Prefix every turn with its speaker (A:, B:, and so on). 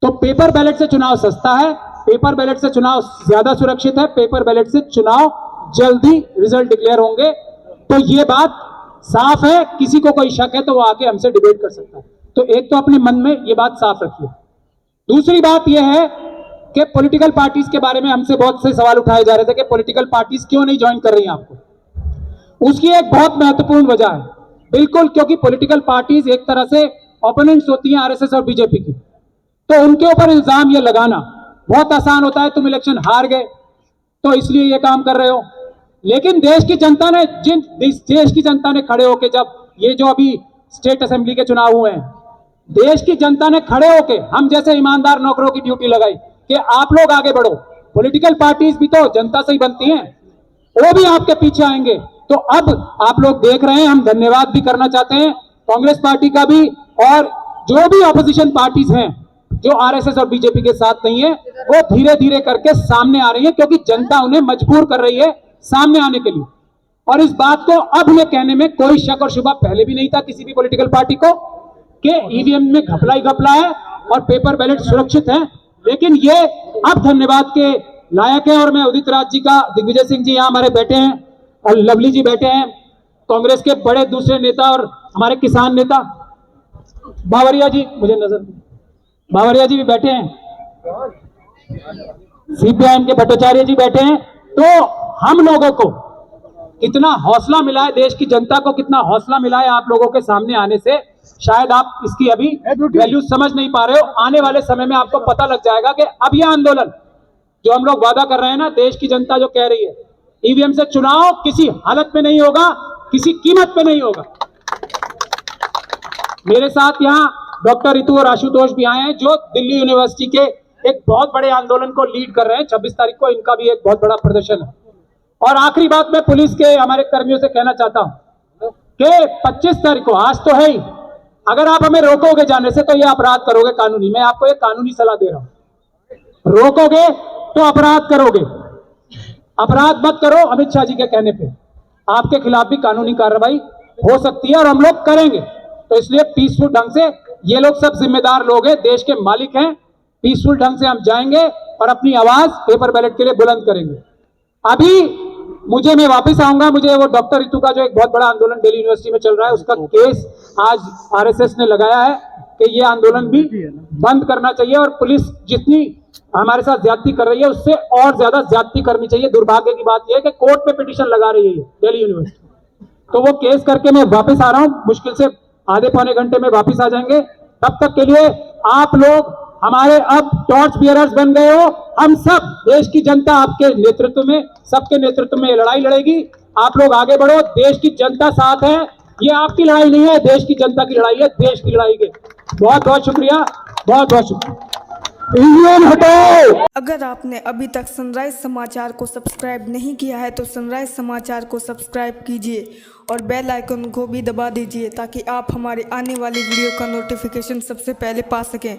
A: तो paper ballot से चुनाव सस्ता है, पेपर बैलेट से चुनाव ज्यादा सुरक्षित है, पेपर बैलेट से चुनाव जल्दी रिजल्ट डिक्लेयर होंगे। तो ये बात साफ है, किसी को कोई शक है तो वो आके हमसे डिबेट कर सकता है। तो एक तो अपने मन में ये बात साफ रखिए। दूसरी बात यह है कि पॉलिटिकल पार्टीज के बारे में हमसे बहुत से सवाल उठाए जा रहे थे कि पॉलिटिकल पार्टीज क्यों नहीं ज्वाइन कर रही हैं आपको। उसकी एक बहुत महत्वपूर्ण वजह है, बिल्कुल, क्योंकि पॉलिटिकल पार्टीज एक तरह से ओपोनेंट्स होती हैं आरएसएस और बीजेपी की। तो उनके ऊपर इल्जाम ये लगाना बहुत आसान होता है, तुम इलेक्शन हार गए तो इसलिए ये काम कर रहे हो। लेकिन देश की जनता ने देश की जनता ने खड़े होकर, जब ये जो अभी स्टेट असेंबली के चुनाव हुए हैं, देश की जनता ने खड़े होकर हम जैसे ईमानदार नौकरों की ड्यूटी लगाई कि आप लोग आगे बढ़ो। पॉलिटिकल पार्टीज भी तो जनता से ही बनती हैं, वो भी आपके पीछे आएंगे। तो अब आप लोग देख रहे हैं, हम धन्यवाद भी करना चाहते हैं कांग्रेस पार्टी का भी, और जो भी ऑपोजिशन पार्टीज हैं जो आरएसएस और बीजेपी के साथ नहीं है, वो धीरे धीरे करके सामने आ रही है, क्योंकि जनता उन्हें मजबूर कर रही है सामने आने के लिए। और इस बात को अब ये कहने में कोई शक और शुबा पहले भी नहीं था किसी भी पॉलिटिकल पार्टी को कि ईवीएम में घपला ही घपला है और पेपर बैलेट सुरक्षित है। लेकिन ये अब धन्यवाद के लायक है। और मैं उदित राज जी का, दिग्विजय सिंह जी यहाँ हमारे बैठे हैं और लवली जी बैठे हैं, कांग्रेस के बड़े दूसरे नेता और हमारे किसान नेता बावरिया जी, मुझे नजर बावरिया जी भी बैठे हैं, सीपीआईएम के भट्टाचार्य जी बैठे हैं। तो हम लोगों को कितना हौसला मिला है, देश की जनता को कितना हौसला मिला है आप लोगों के सामने आने से, शायद आप इसकी अभी वैल्यू समझ नहीं पा रहे हो। आने वाले समय में आपको पता लग जाएगा कि अब यह आंदोलन जो हम लोग वादा कर रहे हैं ना, देश की जनता जो कह रही है ईवीएम से चुनाव किसी हालत में नहीं होगा, किसी कीमत पे नहीं होगा। मेरे साथ यहाँ डॉक्टर रितु और आशुतोष भी आए हैं जो दिल्ली यूनिवर्सिटी के एक बहुत बड़े आंदोलन को लीड कर रहे हैं। 26 तारीख को इनका भी एक बहुत बड़ा प्रदर्शन है। और आखिरी बात मैं पुलिस के हमारे कर्मियों से कहना चाहता हूं कि 25 तारीख को, आज तो है ही, अगर आप हमें रोकोगे जाने से तो ये अपराध करोगे कानूनी। मैं आपको एक कानूनी सलाह दे रहा हूं, रोकोगे तो अपराध करोगे। अपराध मत करो, अमित शाह जी के कहने पे आपके खिलाफ भी कानूनी कार्रवाई हो सकती है और हम लोग करेंगे। तो इसलिए पीसफुल ढंग से, ये लोग सब जिम्मेदार लोग हैं, देश के मालिक हैं, पीसफुल ढंग से हम जाएंगे और अपनी आवाज पेपर बैलेट के लिए बुलंद करेंगे। अभी मैं वापस आऊंगा, मुझे वो डॉक्टर रितु का जो एक बहुत बड़ा आंदोलन दिल्ली यूनिवर्सिटी में चल रहा है उसका केस आज आरएसएस ने लगाया है कि ये आंदोलन भी बंद करना चाहिए और पुलिस जितनी हमारे साथ ज्यादती कर रही है उससे और ज्यादा ज्यादती करनी चाहिए। दुर्भाग्य की बात यह है कि कोर्ट में पिटीशन लगा रही है दिल्ली यूनिवर्सिटी। तो वो केस करके मैं वापस आ रहा हूं, मुश्किल से आधे पौने घंटे में वापस आ जाएंगे। तब तक के लिए आप लोग हमारे अब टॉर्च बियरर्स बन गए हो। हम सब, देश की जनता आपके नेतृत्व में, सबके नेतृत्व में लड़ाई लड़ेगी। आप लोग आगे बढ़ो, देश की जनता साथ है। ये आपकी लड़ाई नहीं है, देश की जनता की लड़ाई है, देश की लड़ाई है। बहुत बहुत शुक्रिया, बहुत बहुत शुक्रिया। हटाओ।
B: अगर आपने अभी तक सनराइज समाचार को सब्सक्राइब नहीं किया है तो सनराइज समाचार को सब्सक्राइब कीजिए और बेल आइकन को भी दबा दीजिए ताकि आप हमारे आने वाली वीडियो का नोटिफिकेशन सबसे पहले पा सकें।